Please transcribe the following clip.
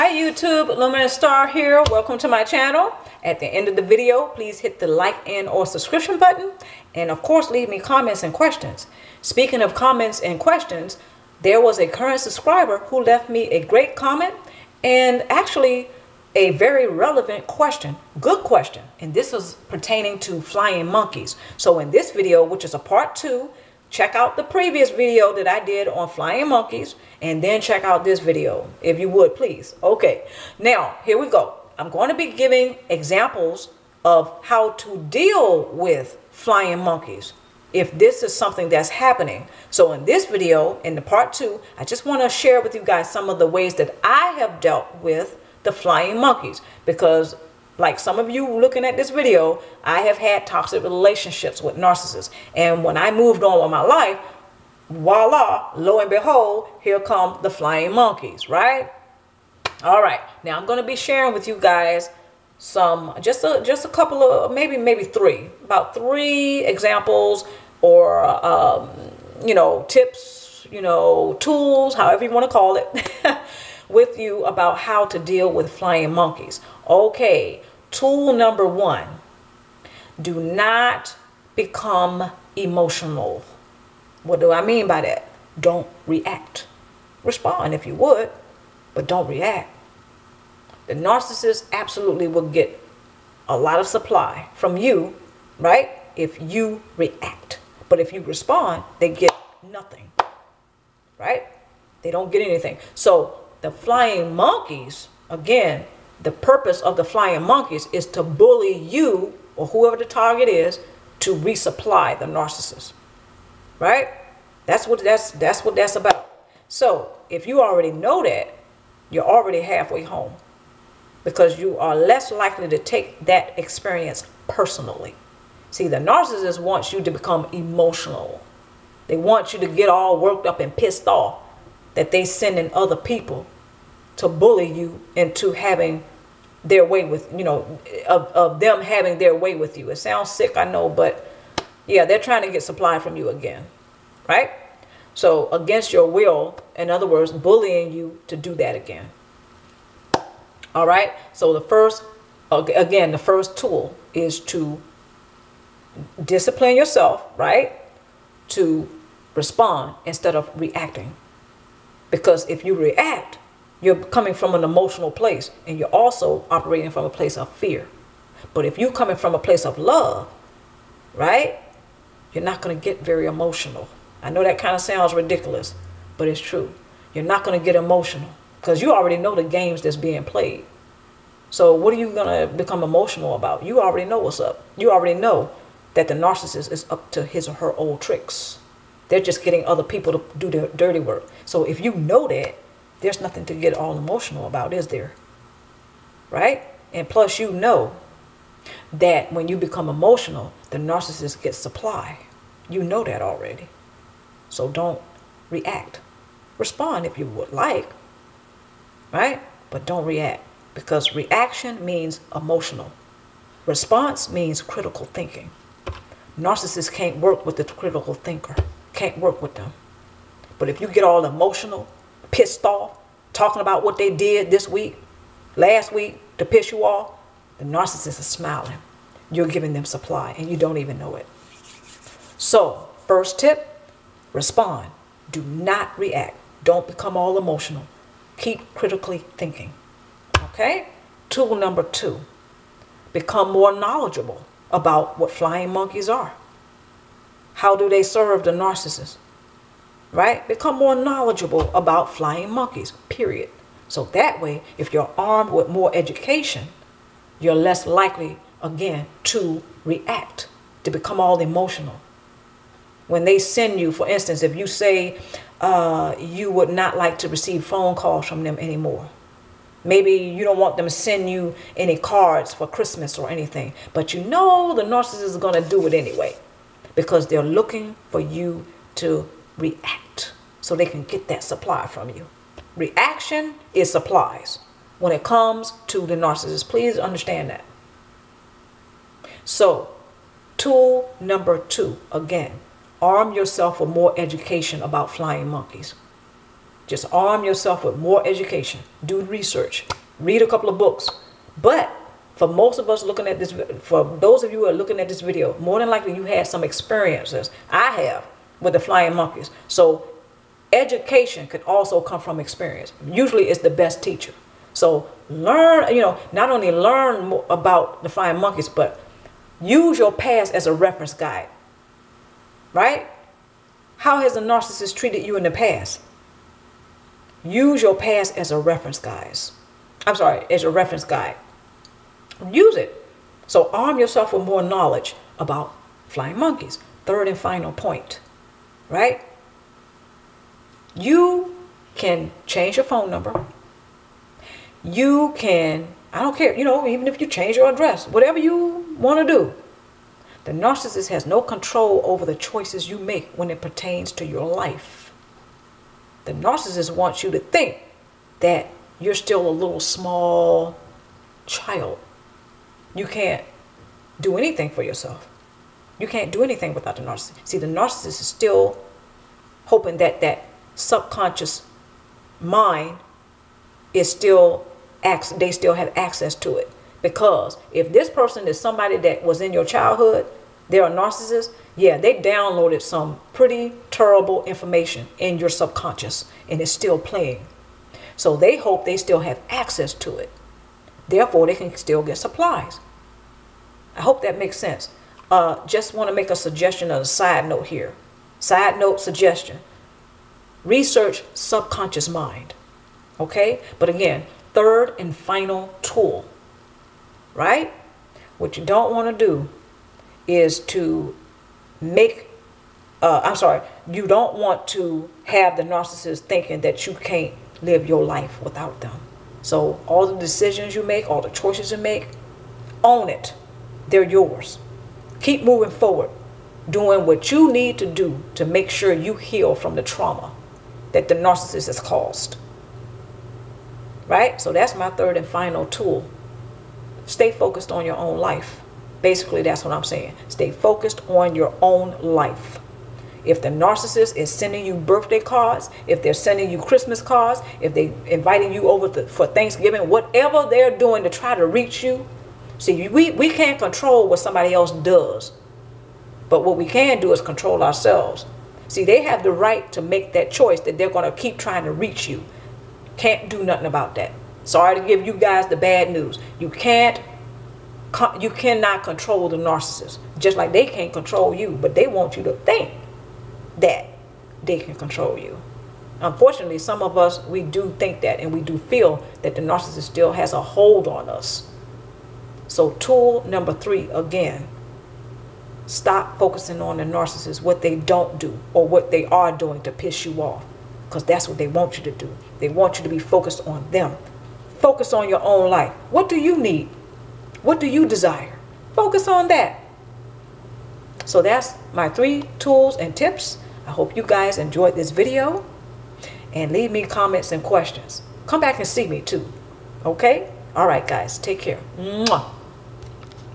Hi YouTube, Luminousz Star here. Welcome to my channel. At the end of the video, please hit the like and or subscription button. And of course, leave me comments and questions. Speaking of comments and questions, there was a current subscriber who left me a great comment and actually a very relevant question. Good question. And this is pertaining to flying monkeys. So in this video, which is a part 2, check out the previous video that I did on flying monkeys and then check out this video if you would, please. Okay, now here we go. I'm going to be giving examples of how to deal with flying monkeys if this is something that's happening. So in this video, in the part 2, I just want to share with you guys some of the ways that I have dealt with the flying monkeys, because like some of you looking at this video, I have had toxic relationships with narcissists. And when I moved on with my life, voila, lo and behold, here come the flying monkeys, right? All right. Now I'm going to be sharing with you guys some, just a couple of, maybe three, about 3 examples or, tips, tools, however you want to call it, with you about how to deal with flying monkeys. Okay. Tool number 1, do not become emotional. What do I mean by that? Don't react. Respond if you would, but don't react. The narcissist absolutely will get a lot of supply from you, right? If you react. But if you respond, they get nothing, right? They don't get anything. So the flying monkeys, again, the purpose of the flying monkeys is to bully you or whoever the target is to resupply the narcissist, right? That's what that's about. So if you already know that, you're already halfway home, because you are less likely to take that experience personally. See, the narcissist wants you to become emotional. They want you to get all worked up and pissed off that they send in other people to bully you into having their way with, of them having their way with you. It sounds sick, I know, but yeah, they're trying to get supply from you again, right? So against your will, in other words, bullying you to do that again. All right. So the first tool is to discipline yourself, right? To respond instead of reacting. Because if you react, you're coming from an emotional place, and you're also operating from a place of fear. But if you're coming from a place of love, right, you're not going to get very emotional. I know that kind of sounds ridiculous, but it's true. You're not going to get emotional because you already know the games that's being played. So what are you going to become emotional about? You already know what's up. You already know that the narcissist is up to his or her old tricks. They're just getting other people to do their dirty work. So if you know that, there's nothing to get all emotional about, is there? Right? And plus, you know that when you become emotional, the narcissist gets supply. You know that already. So don't react. Respond if you would like, right? But don't react, because reaction means emotional. Response means critical thinking. Narcissists can't work with the critical thinker. Can't work with them. But if you get all emotional, pissed off, talking about what they did this week, last week, to piss you off, the narcissist is smiling. You're giving them supply and you don't even know it. So, first tip, respond. Do not react. Don't become all emotional. Keep critically thinking. Okay? Tool number 2, become more knowledgeable about what flying monkeys are. How do they serve the narcissist? Right? Become more knowledgeable about flying monkeys, period. So that way, if you're armed with more education, you're less likely, again, to react, to become all emotional. When they send you, for instance, if you say you would not like to receive phone calls from them anymore. Maybe you don't want them to send you any cards for Christmas or anything, but you know the narcissist is going to do it anyway, because they're looking for you to react so they can get that supply from you. Reaction is supplies when it comes to the narcissist. Please understand that. So, tool number 2, again, arm yourself with more education about flying monkeys. Just arm yourself with more education. Do research. Read a couple of books. But for most of us looking at this, for those of you who are looking at this video, more than likely you had some experiences. I have with the flying monkeys. So education could also come from experience. Usually it's the best teacher. So learn, not only learn more about the flying monkeys, but use your past as a reference guide. Right? How has a narcissist treated you in the past? Use your past as a reference guide. As a reference guide. Use it. So arm yourself with more knowledge about flying monkeys. Third and final point. Right? You can change your phone number. You can, I don't care, even if you change your address, whatever you want to do. The narcissist has no control over the choices you make when it pertains to your life. The narcissist wants you to think that you're still a little small child. You can't do anything for yourself. You can't do anything without the narcissist. See, the narcissist is still hoping that that subconscious mind is still, they still have access to it. Because if this person is somebody that was in your childhood, they're a narcissist, yeah, they downloaded some pretty terrible information in your subconscious and it's still playing. So they hope they still have access to it. Therefore, they can still get supplies. I hope that makes sense. Just want to make a suggestion on a side note here. Side note suggestion. Research subconscious mind. Okay? But again, third and final tool. Right? What you don't want to do is to make, you don't want to have the narcissist thinking that you can't live your life without them. So all the decisions you make, all the choices you make, own it. They're yours. Keep moving forward, doing what you need to do to make sure you heal from the trauma that the narcissist has caused. Right? So that's my third and final tool. Stay focused on your own life. Basically, that's what I'm saying. Stay focused on your own life. If the narcissist is sending you birthday cards, if they're sending you Christmas cards, if they're inviting you over for Thanksgiving, whatever they're doing to try to reach you, see, we can't control what somebody else does. But what we can do is control ourselves. See, they have the right to make that choice that they're going to keep trying to reach you. Can't do nothing about that. Sorry to give you guys the bad news. You cannot control the narcissist. Just like they can't control you, but they want you to think that they can control you. Unfortunately, some of us, we do think that, and we do feel that the narcissist still has a hold on us. So tool number 3, again, stop focusing on the narcissist, what they don't do or what they are doing to piss you off, because that's what they want you to do. They want you to be focused on them. Focus on your own life. What do you need? What do you desire? Focus on that. So that's my 3 tools and tips. I hope you guys enjoyed this video, and leave me comments and questions. Come back and see me too. Okay? All right, guys. Take care. Mwah.